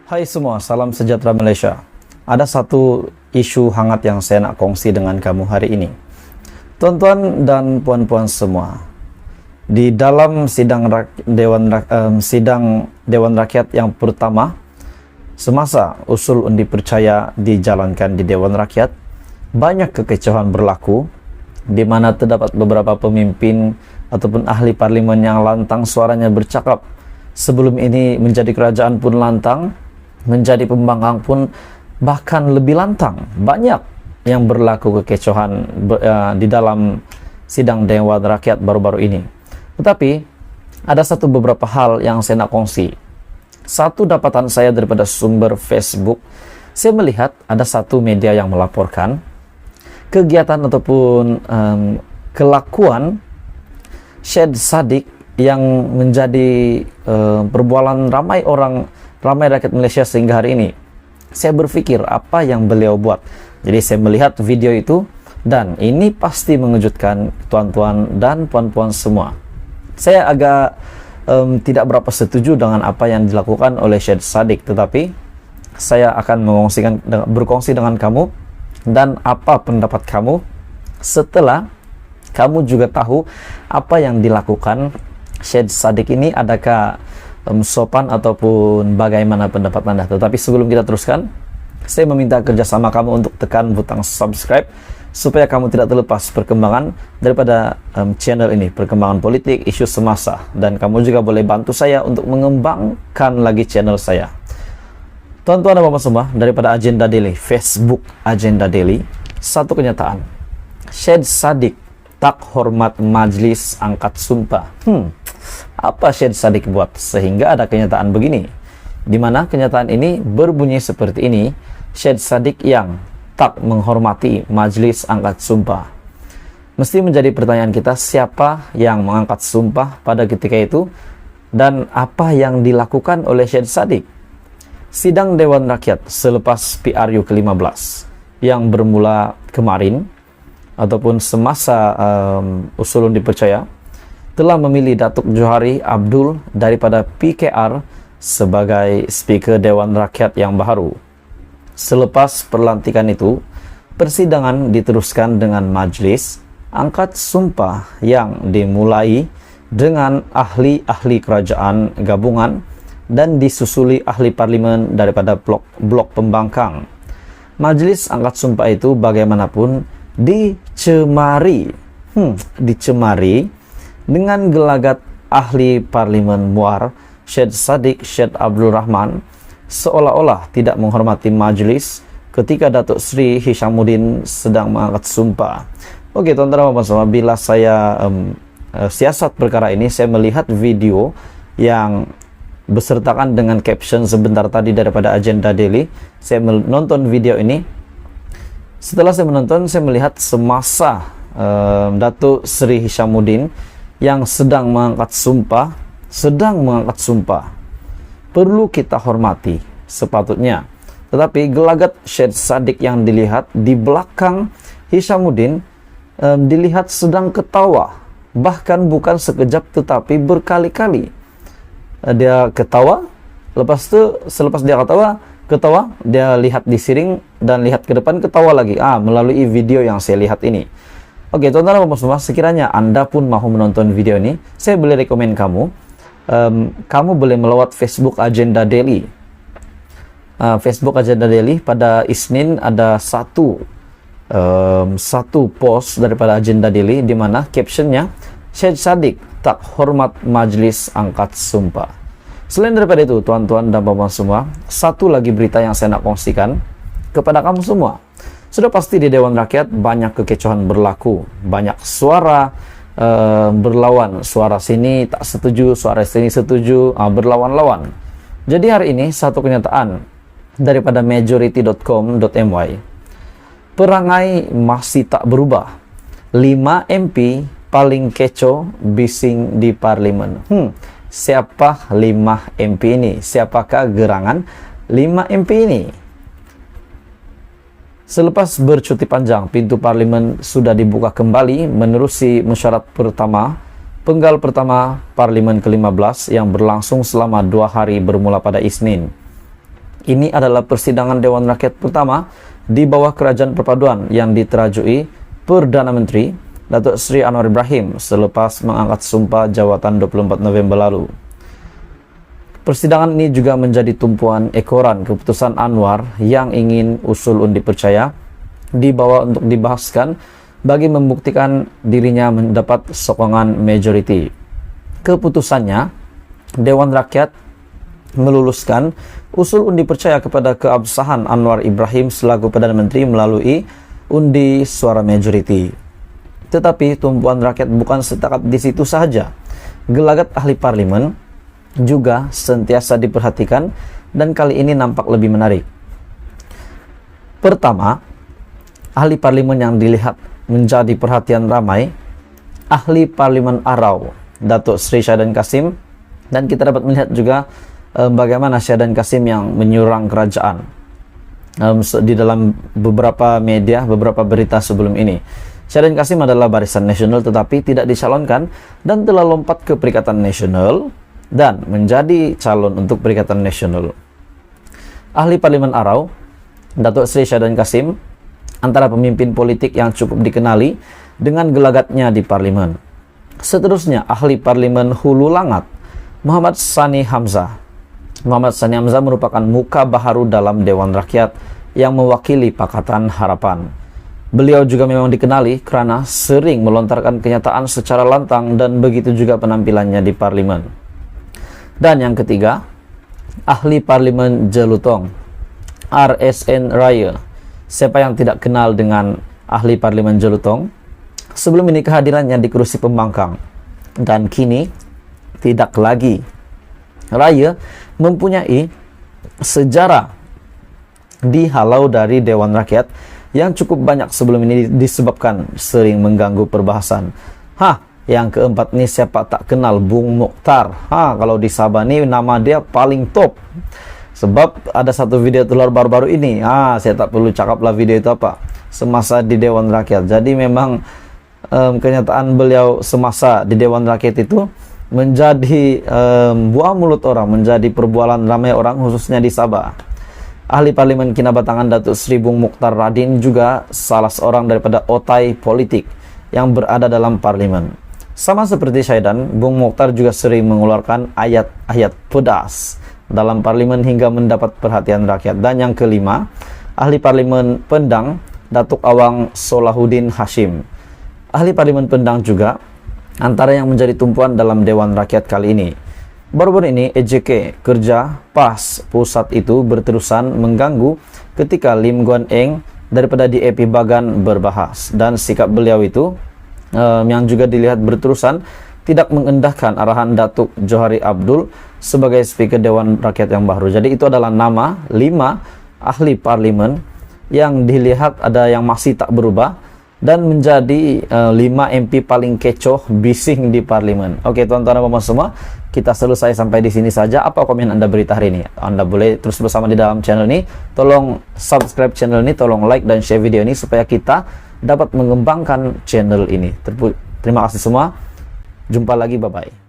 Hai semua, salam sejahtera Malaysia. Ada satu isu hangat yang saya nak kongsi dengan kamu hari ini. Tuan-tuan dan puan-puan semua, di dalam sidang Dewan Rakyat yang pertama, semasa usul undi percaya dijalankan di Dewan Rakyat, banyak kekecewaan berlaku, di mana terdapat beberapa pemimpin ataupun ahli parlimen yang lantang suaranya bercakap, sebelum ini menjadi kerajaan pun lantang, menjadi pembangkang pun bahkan lebih lantang. Banyak yang berlaku kekecewaan di dalam sidang Dewan Rakyat baru-baru ini. Tetapi ada beberapa hal yang saya nak kongsi. Satu dapatan saya daripada sumber Facebook, saya melihat ada satu media yang melaporkan kegiatan ataupun kelakuan Syed Saddiq yang menjadi perbualan ramai rakyat Malaysia sehingga hari ini. Saya berpikir apa yang beliau buat. Jadi saya melihat video itu dan ini pasti mengejutkan tuan-tuan dan puan-puan semua. Saya agak tidak berapa setuju dengan apa yang dilakukan oleh Syed Saddiq, tetapi saya akan berkongsi dengan kamu dan apa pendapat kamu setelah kamu juga tahu apa yang dilakukan Syed Saddiq ini. Adakah sopan ataupun bagaimana pendapat Anda? Tetapi sebelum kita teruskan, saya meminta kerjasama kamu untuk tekan butang subscribe supaya kamu tidak terlepas perkembangan daripada channel ini, perkembangan politik, isu semasa, dan kamu juga boleh bantu saya untuk mengembangkan lagi channel saya. Tuan-tuan dan puan semua, daripada Agenda Daily, Facebook Agenda Daily, satu kenyataan, Syed Saddiq tak hormat majlis angkat sumpah. Apa Syed Saddiq buat sehingga ada kenyataan begini? Di mana kenyataan ini berbunyi seperti ini, Syed Saddiq yang tak menghormati majlis angkat sumpah. Mesti menjadi pertanyaan kita, siapa yang mengangkat sumpah pada ketika itu dan apa yang dilakukan oleh Syed Saddiq? Sidang Dewan Rakyat selepas PRU ke-15 yang bermula kemarin ataupun semasa usul dipercaya telah memilih Datuk Johari Abdul daripada PKR sebagai Speaker Dewan Rakyat yang baru. Selepas perlantikan itu, persidangan diteruskan dengan majlis angkat sumpah yang dimulai dengan ahli-ahli kerajaan gabungan dan disusuli ahli parlimen daripada blok pembangkang. Majlis angkat sumpah itu bagaimanapun dicemari dengan gelagat ahli parlimen Muar Syed Saddiq Syed Abdul Rahman seolah-olah tidak menghormati majlis ketika Datuk Seri Hishamuddin sedang mengangkat sumpah. Oke, tuan-tuan dan puan-puan, bila saya siasat perkara ini, saya melihat video yang besertakan dengan caption sebentar tadi daripada Agenda Daily. Saya menonton video ini. Setelah saya menonton, saya melihat semasa Datuk Seri Hishamuddin yang sedang mengangkat sumpah, perlu kita hormati sepatutnya. Tetapi gelagat Syed Saddiq yang dilihat di belakang Hishamuddin dilihat sedang ketawa, bahkan bukan sekejap tetapi berkali-kali. Dia ketawa, selepas dia ketawa, dia lihat di siring dan lihat ke depan, ketawa lagi. Melalui video yang saya lihat ini. Oke, tuan-tuan dan puan semua, sekiranya Anda pun mahu menonton video ini, saya boleh rekomen kamu boleh melawat Facebook Agenda Daily. Facebook Agenda Daily pada Isnin ada satu post daripada Agenda Daily di mana captionnya Syed Saddiq tak hormat majlis angkat sumpah. Selain daripada itu, tuan-tuan dan puan semua, satu lagi berita yang saya nak kongsikan kepada kamu semua. Sudah pasti di Dewan Rakyat banyak kekecewaan berlaku, banyak suara berlawan, suara sini tak setuju, suara sini setuju, berlawan-lawan. Jadi hari ini satu kenyataan daripada majority.com.my, perangai masih tak berubah. 5 MP paling kecoh bising di parlimen. Siapa 5 MP ini? Siapakah gerangan 5 MP ini? Selepas bercuti panjang, pintu parlimen sudah dibuka kembali menerusi mesyuarat pertama, penggal pertama parlimen ke-15 yang berlangsung selama 2 hari bermula pada Isnin. Ini adalah persidangan Dewan Rakyat pertama di bawah Kerajaan Perpaduan yang diterajui Perdana Menteri Datuk Seri Anwar Ibrahim selepas mengangkat sumpah jawatan 24 November lalu. Persidangan ini juga menjadi tumpuan ekoran keputusan Anwar yang ingin usul undi percaya dibawa untuk dibahaskan bagi membuktikan dirinya mendapat sokongan majority. Keputusannya, Dewan Rakyat meluluskan usul undi percaya kepada keabsahan Anwar Ibrahim selaku Perdana Menteri melalui undi suara majority. Tetapi tumpuan rakyat bukan setakat di situ saja. Gelagat ahli parlimen juga sentiasa diperhatikan dan kali ini nampak lebih menarik. Pertama, ahli parlimen yang dilihat menjadi perhatian ramai, ahli parlimen Arau, Datuk Seri Syahidan Kasim, dan kita dapat melihat juga bagaimana Syahidan Kasim yang menyerang kerajaan di dalam beberapa media, beberapa berita sebelum ini. Syahidan Kasim adalah Barisan Nasional tetapi tidak dicalonkan dan telah lompat ke Perikatan Nasional dan menjadi calon untuk Perikatan Nasional. Ahli Parlimen Arau, Datuk Seri Syahidan Kasim, antara pemimpin politik yang cukup dikenali dengan gelagatnya di parlimen. Seterusnya, ahli Parlimen Hulu Langat, Muhammad Sani Hamzah. Muhammad Sani Hamzah merupakan muka baharu dalam Dewan Rakyat yang mewakili Pakatan Harapan. Beliau juga memang dikenali kerana sering melontarkan kenyataan secara lantang dan begitu juga penampilannya di parlimen. Dan yang ketiga, ahli parlimen Jelutong, RSN Raya. Siapa yang tidak kenal dengan ahli parlimen Jelutong? Sebelum ini kehadirannya di kerusi pembangkang dan kini tidak lagi. Raya mempunyai sejarah dihalau dari Dewan Rakyat yang cukup banyak sebelum ini disebabkan sering mengganggu perbahasan. Yang keempat ni siapa tak kenal Bung Mokhtar. Kalau di Sabah ni nama dia paling top. Sebab ada satu video keluar baru-baru ini. Saya tak perlu cakap lah video itu apa. Semasa di Dewan Rakyat. Jadi memang kenyataan beliau semasa di Dewan Rakyat itu menjadi buah mulut orang, menjadi perbualan ramai orang khususnya di Sabah. Ahli Parlimen Kinabatangan Datuk Seri Bung Mokhtar Radin juga salah seorang daripada otai politik yang berada dalam parlimen. Sama seperti Syahidan, Bung Mokhtar juga sering mengeluarkan ayat-ayat pedas dalam parlimen hingga mendapat perhatian rakyat. Dan yang kelima, ahli Parlimen Pendang Datuk Awang Solahuddin Hashim. Ahli Parlimen Pendang juga antara yang menjadi tumpuan dalam Dewan Rakyat kali ini. Baru-baru ini EJK Kerja PAS pusat itu berterusan mengganggu ketika Lim Guan Eng daripada DAP Bagan berbahas, dan sikap beliau itu yang juga dilihat berterusan tidak mengendahkan arahan Datuk Johari Abdul sebagai Speaker Dewan Rakyat yang baru. Jadi itu adalah nama 5 ahli parlimen yang dilihat ada yang masih tak berubah dan menjadi 5 MP paling kecoh bising di parlimen. Oke tuan-tuan dan puan semua, kita selesai sampai di sini saja. Apa komen Anda berita hari ini? Anda boleh terus bersama di dalam channel ini. Tolong subscribe channel ini, tolong like dan share video ini supaya kita dapat mengembangkan channel ini. Terima kasih semua. Jumpa lagi, bye-bye.